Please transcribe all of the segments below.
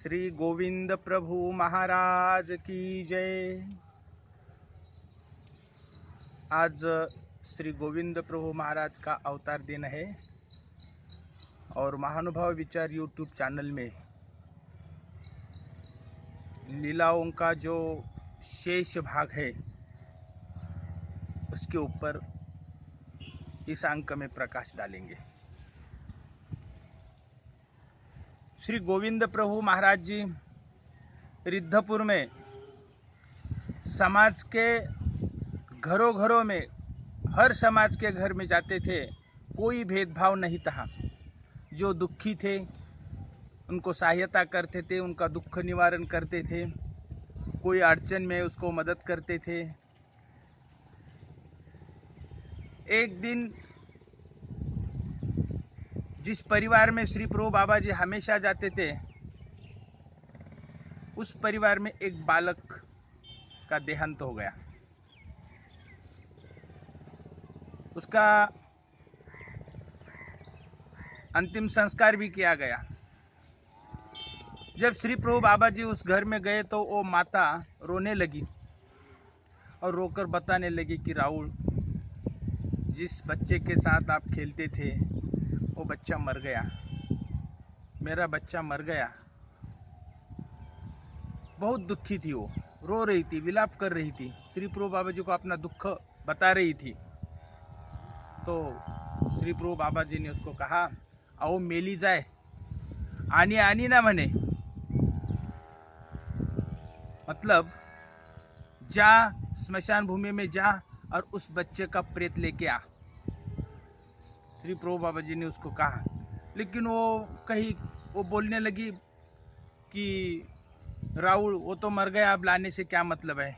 श्री गोविंद प्रभु महाराज की जय। आज श्री गोविंद प्रभु महाराज का अवतार दिन है और महानुभाव विचार यूट्यूब चैनल में लीलाओं का जो शेष भाग है उसके ऊपर इस अंक में प्रकाश डालेंगे। श्री गोविंद प्रभु महाराज जी रिद्धपुर में समाज के घरों घरों में हर समाज के घर में जाते थे, कोई भेदभाव नहीं था। जो दुखी थे उनको सहायता करते थे, उनका दुख निवारण करते थे, कोई अड़चन में उसको मदद करते थे। एक दिन जिस परिवार में श्री प्रभु बाबा जी हमेशा जाते थे, उस परिवार में एक बालक का देहांत हो गया। उसका अंतिम संस्कार भी किया गया। जब श्री प्रभु बाबा जी उस घर में गए तो वो माता रोने लगी और रोकर बताने लगी कि राहुल, जिस बच्चे के साथ आप खेलते थे वो बच्चा मर गया, मेरा बच्चा मर गया। बहुत दुखी थी, वो रो रही थी, विलाप कर रही थी, श्री प्रभु बाबा जी को अपना दुख बता रही थी। तो श्री प्रभु बाबा जी ने उसको कहा, आओ मेली जाए, आनी आनी ना मने, मतलब जा स्मशान भूमि में जा और उस बच्चे का प्रेत लेके आ। श्री प्रभु बाबा जी ने उसको कहा, लेकिन वो बोलने लगी कि राहुल, वो तो मर गया, अब लाने से क्या मतलब है।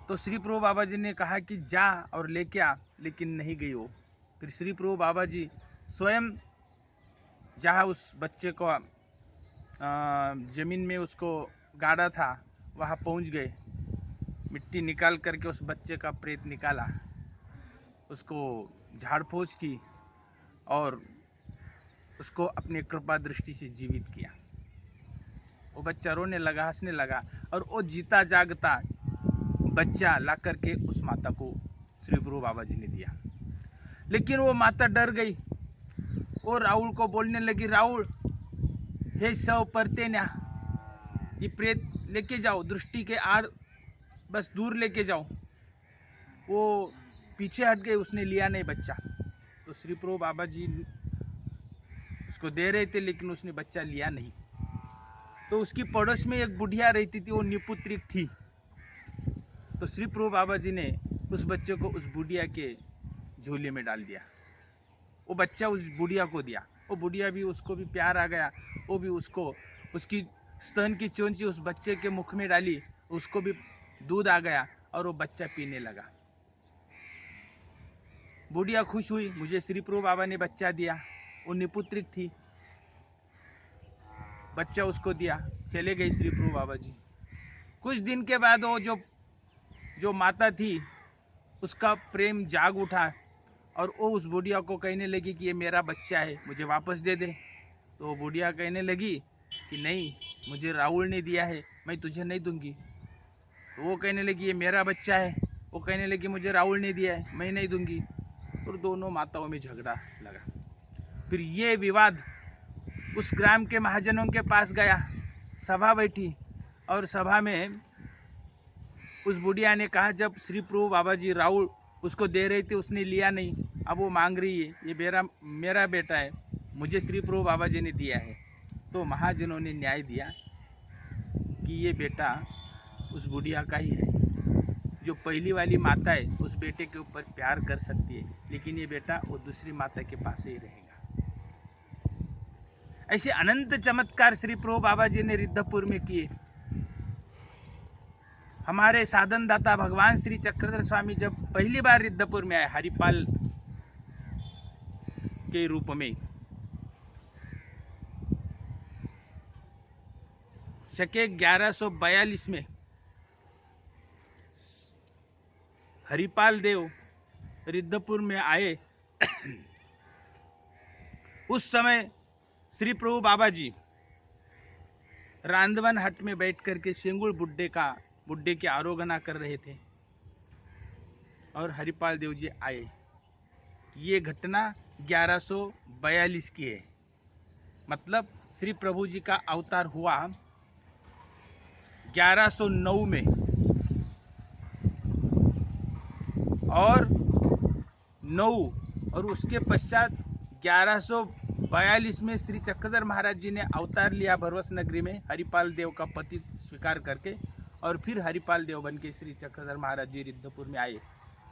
तो श्री प्रभु बाबा जी ने कहा कि जा और लेके आ, लेकिन नहीं गई वो। फिर श्री प्रभु बाबा जी स्वयं जहाँ उस बच्चे को जमीन में उसको गाड़ा था वहाँ पहुँच गए, मिट्टी निकाल करके उस बच्चे का प्रेत निकाला, उसको झाड़ फूस की और उसको अपने कृपा दृष्टि से जीवित किया। वो बच्चा रोने लगा, हंसने लगा और वो जीता जागता बच्चा ला करके उस माता को श्री प्रभु बाबा जी ने दिया। लेकिन वो माता डर गई। वो राहुल को बोलने लगी, राहुल हे सब परते ना, ये प्रेत लेके जाओ, दृष्टि के आड़ बस दूर लेके जाओ। वो पीछे हट गई, उसने लिया नहीं बच्चा। तो श्री प्रभु बाबा जी उसको दे रहे थे, लेकिन उसने बच्चा लिया नहीं। तो उसकी पड़ोस में एक बुढ़िया रहती थी, वो निपुत्रिक थी। तो श्री प्रभु बाबा जी ने उस बच्चे को उस बुढ़िया के झोले में डाल दिया। वो बच्चा उस बुढ़िया को दिया। वो बुढ़िया भी, उसको भी प्यार आ गया, वो भी उसको उसकी स्तन की चोंची उस बच्चे के मुख में डाली, उसको भी दूध आ गया और वो बच्चा पीने लगा। बुढ़िया खुश हुई, मुझे श्री प्रभु बाबा ने बच्चा दिया। वो निपुत्रिक थी, बच्चा उसको दिया, चले गए श्री प्रभु बाबा जी। कुछ दिन के बाद वो जो माता थी उसका प्रेम जाग उठा और वो उस बुढ़िया को कहने लगी कि ये मेरा बच्चा है, मुझे वापस दे दे। तो वो बुढ़िया कहने लगी कि नहीं, मुझे राहुल ने दिया है, मैं तुझे नहीं दूंगी। तो वो कहने लगी ये मेरा बच्चा है, वो कहने लगी मुझे राहुल ने दिया है, मैं नहीं दूंगी। और दोनों माताओं में झगड़ा लगा। फिर ये विवाद उस ग्राम के महाजनों के पास गया, सभा बैठी और सभा में उस बुढ़िया ने कहा, जब श्री प्रभु बाबा जी राहुल उसको दे रहे थे, उसने लिया नहीं, अब वो मांग रही है, ये मेरा बेटा है, मुझे श्री प्रभु बाबा जी ने दिया है। तो महाजनों ने न्याय दिया कि ये बेटा उस बुढ़िया का ही है। जो पहली वाली माता है उस बेटे के ऊपर प्यार कर सकती है, लेकिन ये बेटा वो दूसरी माता के पास ही रहेगा। ऐसे अनंत चमत्कार श्री प्रभु बाबा जी ने रिद्धपुर में किए। हमारे साधन दाता भगवान श्री चक्रधर स्वामी जब पहली बार रिद्धपुर में आए हरिपाल के रूप में, शके 1142 में हरिपाल देव रिद्धपुर में आए। उस समय श्री प्रभु बाबा जी रांदवन हट में बैठ करके शेंगुल बुड्ढे की आराधना कर रहे थे और हरिपाल देव जी आए। ये घटना 1142 की है, मतलब श्री प्रभु जी का अवतार हुआ 1109 में और 9 और उसके पश्चात 1142 में श्री चक्रधर महाराज जी ने अवतार लिया भरवस नगरी में हरिपाल देव का पति स्वीकार करके, और फिर हरिपाल देव बन के श्री चक्रधर महाराज जी रिद्धपुर में आए।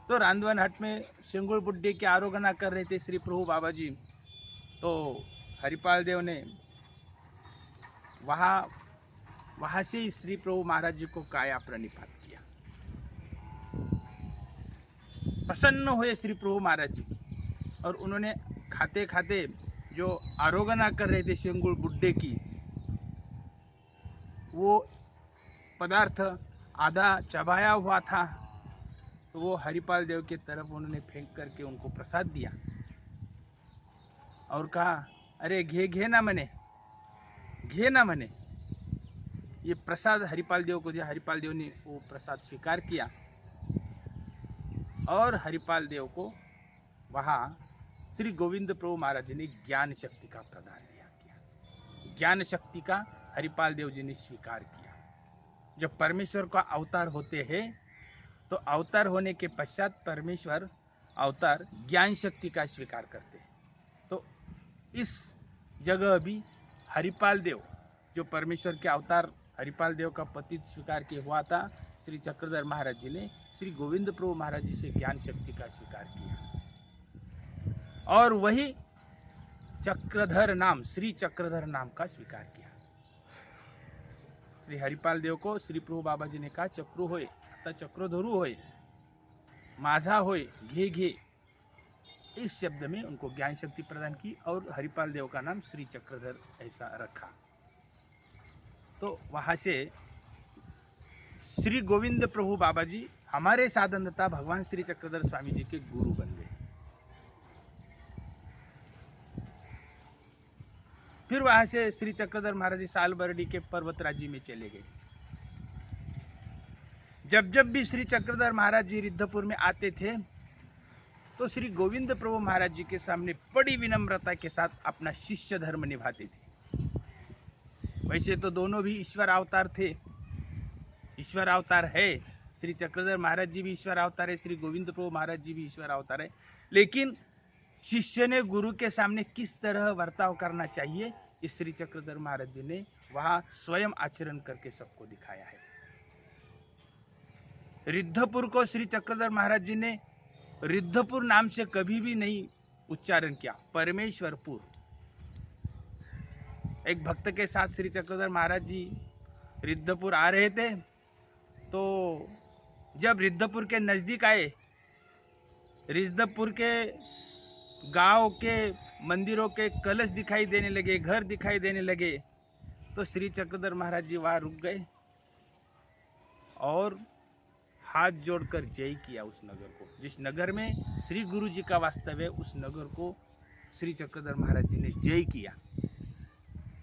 तो रांदवन हट में शेंगुल बुड्ढे की आराधना कर रहे थे श्री प्रभु बाबा जी। तो हरिपाल देव ने वहां से श्री प्रभु महाराज जी को काया प्रणिपात किया। प्रसन्न हुए श्री प्रभु महाराज जी, और उन्होंने खाते खाते जो आराधना कर रहे थे शेंगुल बुड्ढे की, वो पदार्थ आधा चबाया हुआ था, तो वो हरिपाल देव की तरफ उन्होंने फेंक करके उनको प्रसाद दिया और कहा, अरे घे ना मने, घे ना मने। ये प्रसाद हरिपाल देव को दिया। हरिपाल देव ने वो प्रसाद स्वीकार किया और हरिपाल देव को वहां श्री गोविंद प्रभु महाराज जी ने ज्ञान शक्ति का प्रदान किया। ज्ञान शक्ति का हरिपाल देव जी ने स्वीकार किया। जब परमेश्वर का अवतार होते हैं तो अवतार होने के पश्चात परमेश्वर अवतार ज्ञान शक्ति का स्वीकार करते हैं। तो इस जगह भी हरिपाल देव, जो परमेश्वर के अवतार हरिपाल देव का पति स्वीकार किया हुआ था, श्री चक्रधर महाराज जी ने श्री गोविंद प्रभु महाराज जी से ज्ञान शक्ति का स्वीकार किया और वही चक्रधर नाम, श्री चक्रधर नाम का स्वीकार किया। श्री हरिपाल देव को श्री प्रभु बाबा जी ने कहा, चक्रु होय आता चक्रधरु होय, माझा होय घे घे। इस शब्द में उनको ज्ञान शक्ति प्रदान की और हरिपाल देव का नाम श्री चक्रधर ऐसा रखा। तो वहां से श्री गोविंद प्रभु बाबा जी हमारे साधनता भगवान श्री चक्रधर स्वामी जी के गुरु बन गए। फिर वहां से श्री चक्रधर महाराज जी सालबरडी के पर्वतराजी में चले गए। जब भी श्री चक्रधर महाराज जी रिद्धपुर में आते थे तो श्री गोविंद प्रभु महाराज जी के सामने बड़ी विनम्रता के साथ अपना शिष्य धर्म निभाते थे। वैसे तो दोनों भी ईश्वर अवतार थे, ईश्वर अवतार है, श्री चक्रधर महाराज जी भी ईश्वर अवतार है, श्री गोविंद प्रभु महाराज जी भी ईश्वर अवतार है, लेकिन शिष्य ने गुरु के सामने किस तरह वर्ताव करना चाहिए, इस श्री चक्रधर महाराज जी ने वहां स्वयं आचरण करके सबको दिखाया है। रिद्धपुर को श्री चक्रधर महाराज जी ने रिद्धपुर नाम से कभी भी नहीं उच्चारण किया, परमेश्वरपुर। एक भक्त के साथ श्री चक्रधर महाराज जी रिद्धपुर आ रहे थे, तो जब रिद्धपुर के नजदीक आए, रिद्धपुर के गांव के मंदिरों के कलश दिखाई देने लगे, घर दिखाई देने लगे, तो श्री चक्रधर महाराज जी वहां रुक गए और हाथ जोड़कर जय किया उस नगर को। जिस नगर में श्री गुरु जी का वास्तव है, उस नगर को श्री चक्रधर महाराज जी ने जय किया।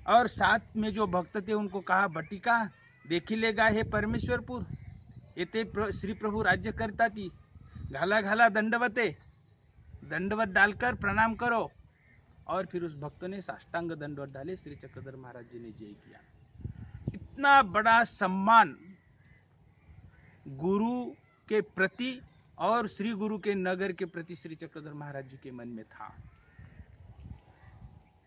और साथ में जो भक्त थे उनको कहा, बटिका देखी लेगा हे परमेश्वरपुर, येते श्री प्रभु राज्य करता थी, घाला घाला दंडवते, दंडवत डालकर प्रणाम करो। और फिर उस भक्त ने साष्टांग दंडवत डाले, श्री चक्रधर महाराज जी ने जय किया। इतना बड़ा सम्मान गुरु के प्रति और श्री गुरु के नगर के प्रति श्री चक्रधर महाराज जी के मन में था।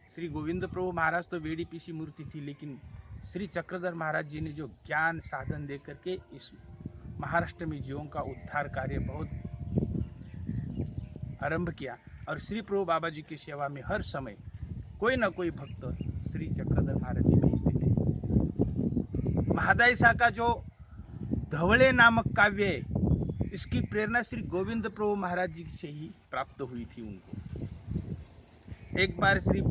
श्री गोविंद प्रभु महाराज तो बेड़ी पीसी मूर्ति थी, लेकिन श्री चक्रधर महाराज जी ने जो ज्ञान साधन दे करके इस महाराष्ट्र में जीवों का उद्धार कार्य बहुत आरंभ किया। और श्री प्रभु बाबा जी की सेवा में हर समय कोई ना कोई भक्त श्री चक्रधर महाराज जी भेजते थे। महादायसा का जो धवले नामक काव्य है, इसकी प्रेरणा श्री गोविंद प्रभु महाराज जी से ही प्राप्त हुई थी उनको। एक बार श्री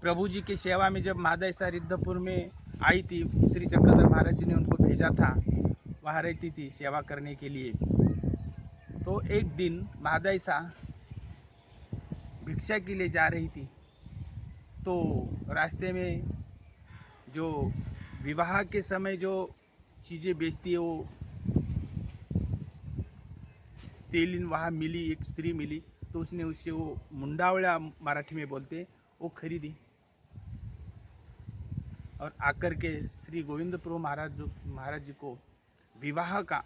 प्रभु जी की सेवा में जब महादायसा रिद्धपुर में आई थी, श्री चक्रधर महाराज जी ने उनको भेजा था, वहां रहती थी सेवा करने के लिए। तो एक दिन महादायसा भिक्षा के लिए जा रही थी, तो रास्ते में जो विवाह के समय जो चीज़ें बेचती है, वो तेलीन वहाँ मिली, एक स्त्री मिली, तो उसने उससे वो मुंडावड़ा मराठी में बोलते, वो खरीदी और आकर के श्री गोविंद प्रभु महाराज जी को विवाह का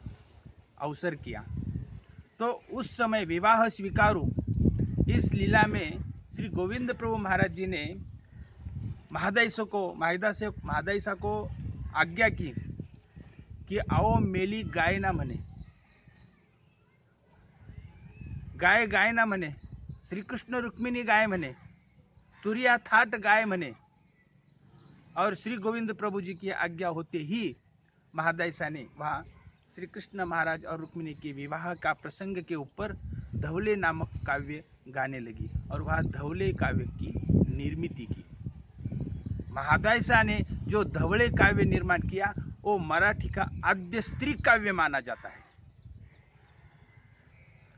अवसर किया। तो उस समय विवाह स्वीकारू इस लीला में श्री गोविंद प्रभु महाराज जी ने महादाईसा को आज्ञा की कि आओ मेली गाय ना म्हणे, गाय गाय ना म्हणे, श्री कृष्ण रुक्मिणी गाय म्हणे, तुरिया थाट गाय म्हणे। और श्री गोविंद प्रभु जी की आज्ञा होते ही महादाईसा ने वहाँ श्री कृष्ण महाराज और रुक्मिणी के विवाह का प्रसंग के ऊपर धवले नामक काव्य गाने लगी और वह धवले काव्य की निर्मित की। महादाईसा ने जो धवले काव्य निर्माण किया वो मराठी का आद्य स्त्री काव्य माना जाता है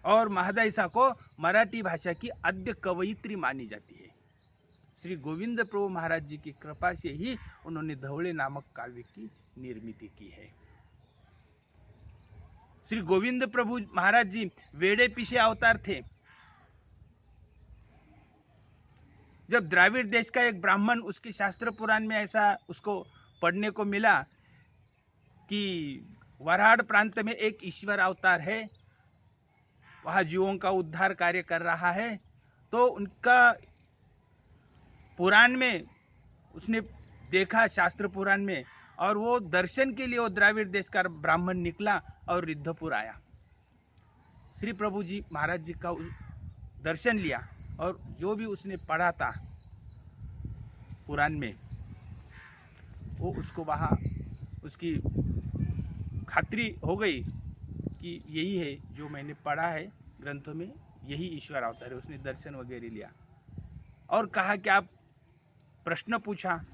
और महादाईसा को मराठी भाषा की आद्य कवयित्री मानी जाती है। श्री गोविंद प्रभु महाराज जी की कृपा से ही उन्होंने धवले नामक काव्य की निर्मित की है। श्री गोविंद प्रभु महाराज जी वेड़े पीछे अवतार थे। जब द्राविड़ देश का एक ब्राह्मण उसके शास्त्र पुराण में ऐसा उसको पढ़ने को मिला कि वराड प्रांत में एक ईश्वर अवतार है, वहां जीवों का उद्धार कार्य कर रहा है, तो उनका पुराण में उसने देखा, शास्त्र पुराण में, और वो दर्शन के लिए वो द्राविड़ देश का ब्राह्मण निकला और रिद्धपुर आया। श्री प्रभु जी महाराज जी का दर्शन लिया और जो भी उसने पढ़ा था पुराण में वो उसको वहाँ उसकी खातरी हो गई कि यही है जो मैंने पढ़ा है ग्रंथों में, यही ईश्वर अवतार है। उसने दर्शन वगैरह लिया और कहा कि आप प्रश्न पूछा,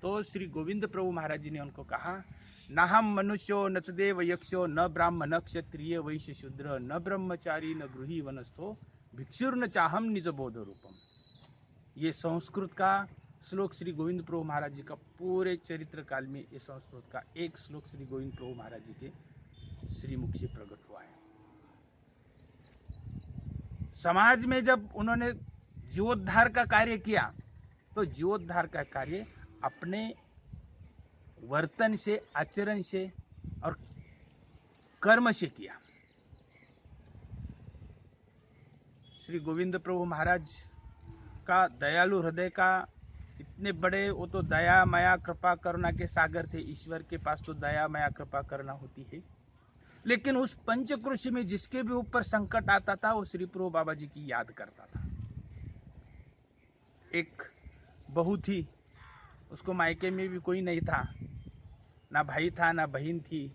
तो श्री गोविंद प्रभु महाराज जी ने उनको कहा, न हम मनुष्यो न सदेव यक्षो न ब्राह्मण न क्षत्रिय वैश्य शूद्र न ब्रह्मचारी न गृही वनस्थो भिक्षुर्न चाहम निज बोध रूपम। ये संस्कृत का श्लोक श्री गोविंद प्रभु महाराज जी का पूरे चरित्र काल में ये संस्कृत का एक श्लोक श्री गोविंद प्रभु महाराज जी के श्रीमुख से प्रकट हुआ है। समाज में जब उन्होंने जीवोद्धार का कार्य किया तो जीवोद्धार का कार्य अपने वर्तन से, आचरण से और कर्म से किया। श्री गोविंद प्रभु महाराज का दयालु हृदय का इतने बड़े, वो तो दया माया कृपा करुणा के सागर थे। ईश्वर के पास तो दया माया कृपा करुणा होती है, लेकिन उस पंचक्रोशी में जिसके भी ऊपर संकट आता था वो श्री प्रभु बाबा जी की याद करता था। एक बहू थी, उसको मायके में भी कोई नहीं था, ना भाई था ना बहन थी,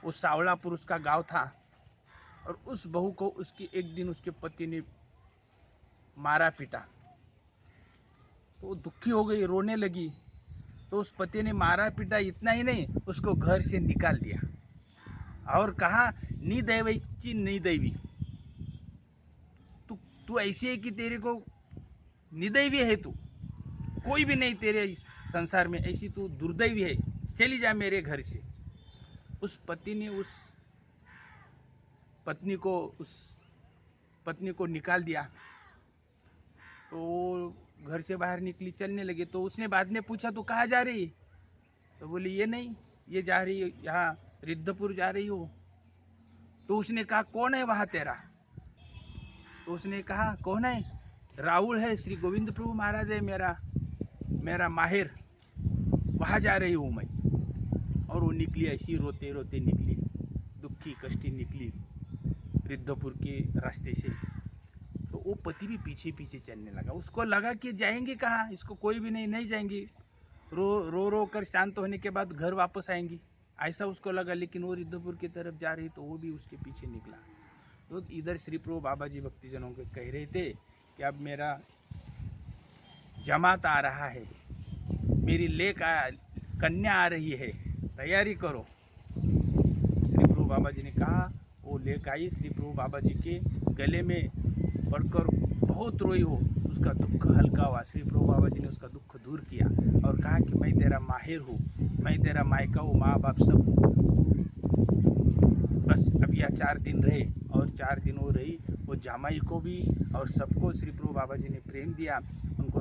वो सावलापुर उसका गांव था, और उस बहू को उसकी एक दिन उसके पति ने मारा पीटा, तो वो दुखी हो गई, रोने लगी। तो उस पति ने मारा पीटा इतना ही नहीं, उसको घर से निकाल दिया और कहा, नी दैवी नी दैवी, तू ऐसी है कि तेरे को निदैवी है, तू कोई भी नहीं तेरे संसार में, ऐसी तू दुर्दैवी है, चली जा मेरे घर से। उस पति ने उस पत्नी को निकाल दिया। तो वो घर से बाहर निकली, चलने लगी। तो उसने बाद में पूछा, तू कहाँ जा रही है? तो बोली, ये नहीं, ये जा रही है यहाँ रिद्धपुर जा रही हो। तो उसने कहा, कौन है वहां तेरा? तो उसने कहा, कौन है? राहुल है, श्री गोविंद प्रभु महाराज है मेरा माहिर, वहां जा रही हूं मैं। और वो निकली, ऐसी रोते रोते निकली, दुखी कष्टी निकली रिद्धपुर के रास्ते से। तो वो पति भी पीछे पीछे चलने लगा। उसको लगा कि जाएंगे कहाँ, इसको कोई भी नहीं जाएंगी, रो कर शांत होने के बाद घर वापस आएंगी, ऐसा उसको लगा। लेकिन वो रिद्धपुर की तरफ जा रही तो वो भी उसके पीछे निकला। तो इधर श्री प्रभु बाबा जी भक्तिजनों को कह रहे थे कि अब मेरा जमात आ रहा है, मेरी कन्या आ रही है, तैयारी करो। श्री प्रभु बाबा जी ने कहा, वो लेक आई। श्री प्रभु बाबा जी के गले में पढ़कर बहुत रोई हो, उसका दुख हल्का हुआ। श्री प्रभु बाबा जी ने उसका दुख दूर किया और कहा कि मैं तेरा माहिर हूँ, मैं तेरा मायका हूँ, माँ बाप सब, बस अब यह 4 दिन रहे। और 4 दिन वो रही, वो जामाई को भी और सबको श्री प्रभु बाबा जी ने प्रेम दिया, उनको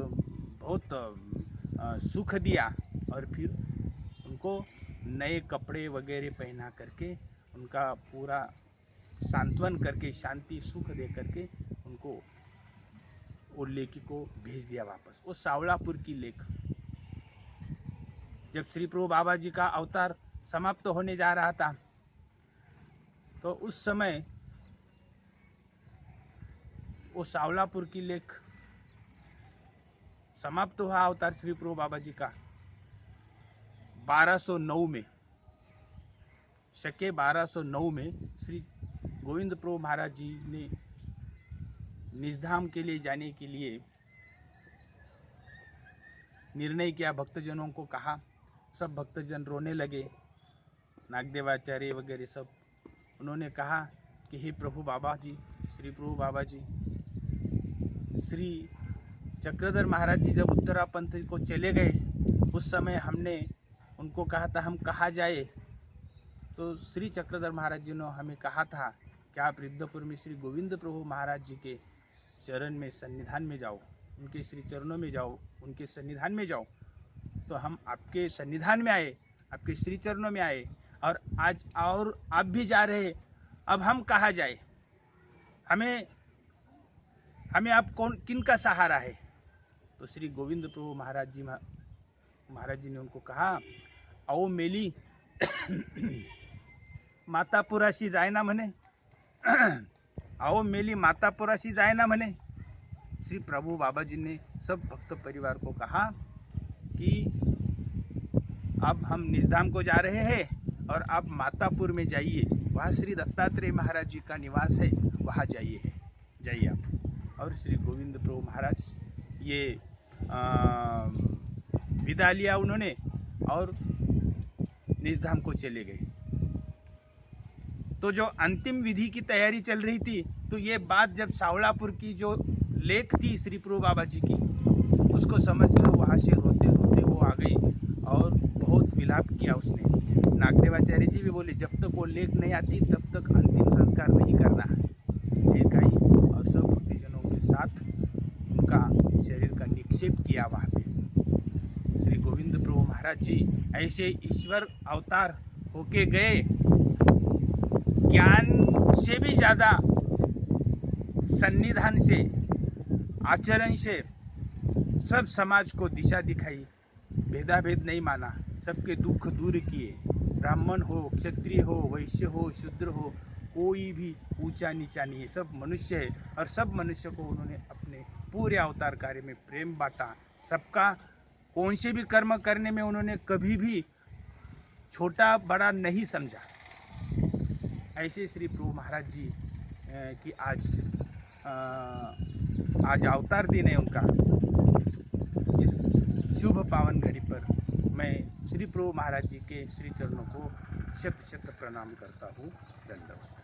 बहुत सुख दिया और फिर उनको नए कपड़े वगैरह पहना करके उनका पूरा सांत्वन करके, शांति सुख दे करके उनको वो लेकी को भेज दिया वापस। वो सावलापुर की लेक, जब श्री प्रभु बाबा जी का अवतार समाप्त होने जा रहा था, तो उस समय वो सावलापुर की लेक समाप्त हुआ अवतार श्री प्रभु बाबा जी का 1209 में, शके 1209 में श्री गोविंद प्रभु महाराज जी ने निजधाम के लिए जाने के लिए निर्णय किया। भक्तजनों को कहा, सब भक्तजन रोने लगे, नागदेवाचार्य वगैरह सब। उन्होंने कहा कि हे प्रभु बाबा जी, श्री प्रभु बाबा जी, श्री चक्रधर महाराज जी जब उत्तरापंथ को चले गए, उस समय हमने उनको कहा था हम कहाँ जाए, तो श्री चक्रधर महाराज जी ने हमें कहा था कि आप रिद्धपुर में श्री गोविंद प्रभु महाराज जी के चरण में सन्निधान में जाओ, उनके श्री चरणों में जाओ, उनके सन्निधान में जाओ। तो हम आपके सन्निधान में आए, आपके श्री चरणों में आए, और आज और आप भी जा रहे, अब हम कहाँ जाए, हमें आप कौन किन का सहारा है। तो श्री गोविंद प्रभु महाराज जी ने उनको कहा, आओ मेली मातापुराशी जाए ना म्हणे, आओ मेली मातापुराशी जाए ना म्हणे। श्री प्रभु बाबा जी ने सब भक्त परिवार को कहा कि अब हम निजधाम को जा रहे हैं और आप मातापुर में जाइए, वहाँ श्री दत्तात्रेय महाराज जी का निवास है, वहाँ जाइए आप। और श्री गोविंद प्रभु महाराज ये विदा लिया उन्होंने और निजधाम को चले गए। तो जो अंतिम विधि की तैयारी चल रही थी, तो ये बात जब सावलापुर की जो लेक थी श्री प्रभु बाबा जी की, उसको समझ कर वहाँ से रोते रोते वो आ गई और बहुत विलाप किया उसने। नागदेवाचार्य जी भी बोले, जब तक वो लेक नहीं आती तब तक अंतिम संस्कार नहीं करना है। लेक आई और सब भक्तजनों के साथ उनका शरीर का निक्षेप किया वहाँ पे। श्री गोविंद प्रभु महाराज जी ऐसे ईश्वर अवतार होके गए, ज्ञान से भी ज्यादा सन्निधान से, आचरण से सब समाज को दिशा दिखाई, भेदाभेद नहीं माना, सबके दुख दूर किए। ब्राह्मण हो, क्षत्रिय हो, वैश्य हो, शूद्र हो, कोई भी ऊंचा नीचा नहीं है, सब मनुष्य है। और सब मनुष्य को उन्होंने अपने पूरे अवतार कार्य में प्रेम बांटा। सबका कौन से भी कर्म करने में उन्होंने कभी भी छोटा बड़ा नहीं समझा। ऐसे श्री प्रभु महाराज जी की आज अवतार दिन है उनका। इस शुभ पावन घड़ी पर मैं श्री प्रभु महाराज जी के श्री चरणों को शत शत प्रणाम करता हूँ। धन्यवाद।